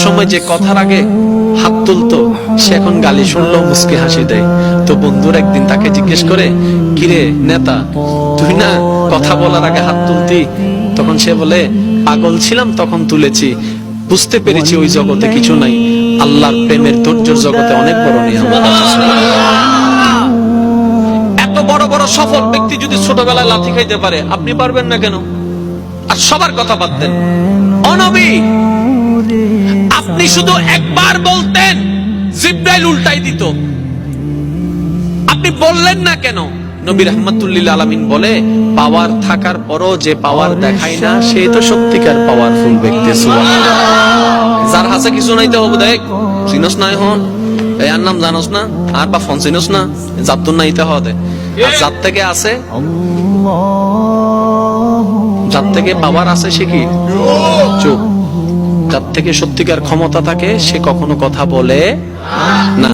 সময় যে কথার আগে হাত তুলতো সে এখন গালি শুনলেও মুস্কি হাসি দেয়। তো বন্ধুর একদিন তাকে জিজ্ঞেস করে, কিরে নেতা, তুই না কথা বলার আগে হাত তুলতি? তখন সে বলে, পাগল ছিলাম তখন তুলেছি, বুঝতে পেরেছি ওই জগতে কিছু নাই, আল্লাহর প্রেমের ধৈর্যের জগতে অনেক বড় নিয়ামত আছে। এত বড় বড় সফল ব্যক্তি যদি ছোটবেলায় লাথি খাইতে পারে, আপনি পারবেন না কেন? আর সবার কথা বাদ দেন, ও নবী, আপনি শুধু একবার বলতেন জিবরাইল উল্টাই দিত, আপনি বললেন না কেন? নবী রাহমাতুল লিল আলামিন বলে, পাওয়ার থাকার পরও যে পাওয়ার দেখায় না সে তো সত্যিকার পাওয়ারফুল ব্যক্তি। সুবহানাল্লাহ। যার হাতে কিছু নাই তো হবে, দেখ চিনস নাই হন, এই আর নাম জানোস না, আর বা ফোন চিনস না, জাতুন নাইতে হবে। আর যার থেকে আছে, যার থেকে পাওয়ার আছে সে কি চুপ। যার থেকে সত্যিকার ক্ষমতা থাকে সে কখনো কথা বলে না।